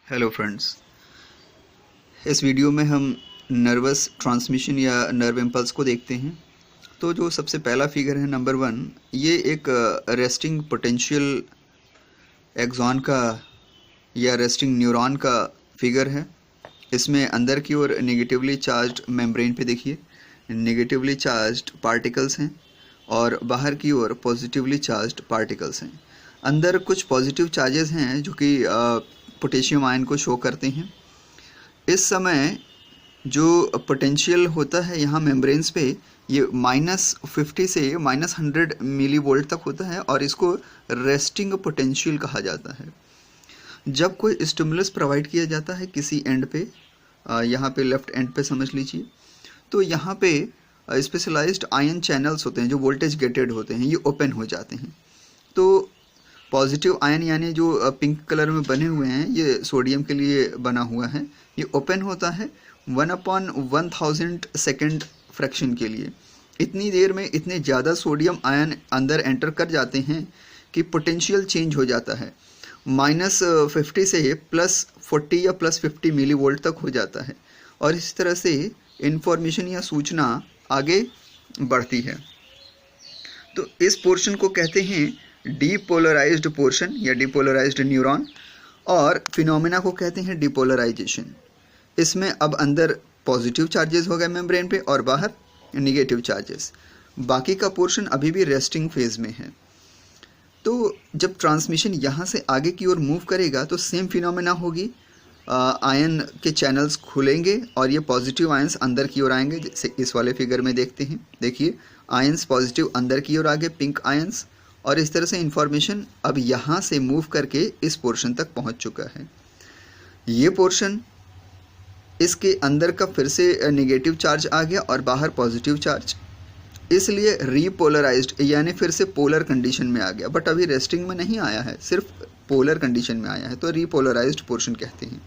Hello friends, इस video में हम नर्वस ट्रांसमिशन या नर्व इम्पल्स को देखते हैं। तो जो सबसे पहला फिगर है नंबर 1, ये एक रेस्टिंग पोटेंशियल एक्सॉन का या रेस्टिंग न्यूरॉन का फिगर है। इसमें अंदर की ओर नेगेटिवली चार्ज्ड मेम्ब्रेन पे देखिए नेगेटिवली चार्ज्ड पार्टिकल्स हैं और बाहर की ओर पॉजिटिवली चार्ज्ड पार्टिकल्स हैं। अंदर कुछ पॉजिटिव चार्जेस हैं जो कि पोटेशियम आयन को शो करते हैं। इस समय जो पोटेंशियल होता है यहाँ मेम्ब्रेन्स पे ये -50 से -100 मिली वोल्ट तक होता है और इसको रेस्टिंग पोटेंशियल कहा जाता है। जब कोई स्टिमुलस प्रोवाइड किया जाता है किसी एंड पे, यहाँ पे लेफ्ट एंड पे समझ लीजिए, तो यहाँ पे स्पेशलाइज्ड आयन चैनल्स होते हैं जो वोल्टेज गेटेड होते हैं, ये ओपन हो जाते हैं। तो पॉजिटिव आयन यानी जो पिंक कलर में बने हुए हैं ये सोडियम के लिए बना हुआ है, ये ओपन होता है 1/1000 सेकेंड फ्रैक्शन के लिए। इतनी देर में इतने ज़्यादा सोडियम आयन अंदर एंटर कर जाते हैं कि पोटेंशियल चेंज हो जाता है, -50 से +40 या +50 मिली वोल्ट तक हो जाता है और इस तरह से इंफॉर्मेशन या सूचना आगे बढ़ती है। तो इस पोर्शन को कहते हैं डीपोलराइज्ड पोर्शन या डीपोलराइज्ड न्यूरॉन और फिनोमेना को कहते हैं डिपोलराइजेशन। इसमें अब अंदर पॉजिटिव चार्जेस हो गए मेम्ब्रेन पे और बाहर निगेटिव चार्जेस। बाकी का पोर्शन अभी भी रेस्टिंग फेज में है। तो जब ट्रांसमिशन यहाँ से आगे की ओर मूव करेगा तो सेम फिनोमेना होगी, आयन के चैनल्स खुलेंगे और ये पॉजिटिव आयंस अंदर की ओर आएंगे, जैसे इस वाले फिगर में देखते हैं। देखिए आयंस पॉजिटिव अंदर की ओर आगे, पिंक आयंस, और इस तरह से इंफॉर्मेशन अब यहाँ से मूव करके इस पोर्शन तक पहुँच चुका है। ये पोर्शन इसके अंदर का फिर से नेगेटिव चार्ज आ गया और बाहर पॉजिटिव चार्ज, इसलिए रीपोलराइज्ड यानी फिर से पोलर कंडीशन में आ गया, बट अभी रेस्टिंग में नहीं आया है, सिर्फ पोलर कंडीशन में आया है, तो रीपोलराइज्ड पोर्शन कहते हैं।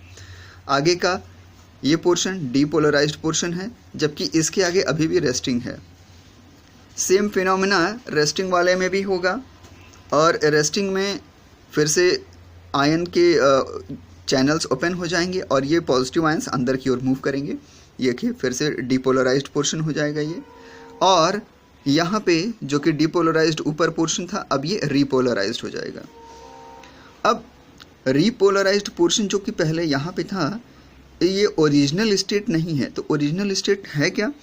आगे का ये पोर्शन डीपोलराइज्ड पोर्शन है, जबकि इसके आगे अभी भी रेस्टिंग है। सेम फिनोमेना रेस्टिंग वाले में भी होगा और रेस्टिंग में फिर से आयन के चैनल्स ओपन हो जाएंगे और ये पॉजिटिव आयंस अंदर की ओर मूव करेंगे। ये कि फिर से डीपोलराइज्ड पोर्शन हो जाएगा ये, और यहाँ पे जो कि डीपोलराइज्ड ऊपर पोर्शन था अब ये रीपोलराइज्ड हो जाएगा। अब रीपोलराइज्ड पोर्शन जो कि पहले यहाँ पे था ये ओरिजिनल स्टेट नहीं है। तो ओरिजिनल स्टेट है क्या?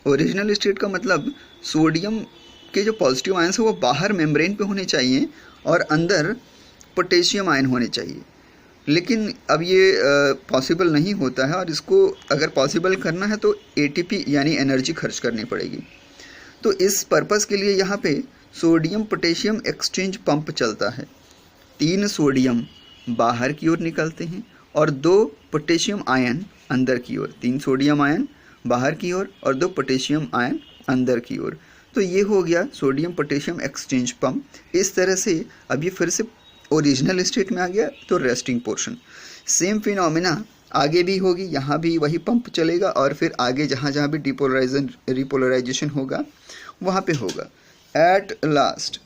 ओरिजिनल स्टेट का मतलब सोडियम के जो पॉजिटिव आयंस है वो बाहर मेम्ब्रेन पे होने चाहिए और अंदर पोटेशियम आयन होने चाहिए, लेकिन अब ये पॉसिबल नहीं होता है और इसको अगर पॉसिबल करना है तो एटीपी यानी एनर्जी खर्च करनी पड़ेगी। तो इस पर्पस के लिए यहाँ पे सोडियम पोटेशियम एक्सचेंज पंप चलता है। 3 सोडियम बाहर की ओर निकलते हैं और 2 पोटेशियम आयन अंदर की ओर। 3 सोडियम आयन बाहर की ओर और 2 पोटेशियम आयन अंदर की ओर। तो ये हो गया सोडियम पोटेशियम एक्सचेंज पंप। इस तरह से अब ये फिर से ओरिजिनल स्टेट में आ गया, तो रेस्टिंग पोर्शन। सेम फिनोमेना आगे भी होगी, यहाँ भी वही पंप चलेगा और फिर आगे जहाँ जहाँ भी रिपोलराइजेशन होगा वहाँ पे होगा। एट लास्ट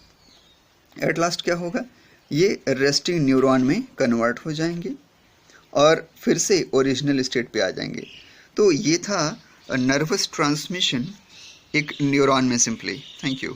क्या होगा? ये रेस्टिंग न्यूरॉन में कन्वर्ट हो जाएंगे और फिर से ओरिजिनल स्टेट पे आ जाएंगे। तो ये था नर्वस ट्रांसमिशन एक न्यूरॉन में सिंपली। Thank you.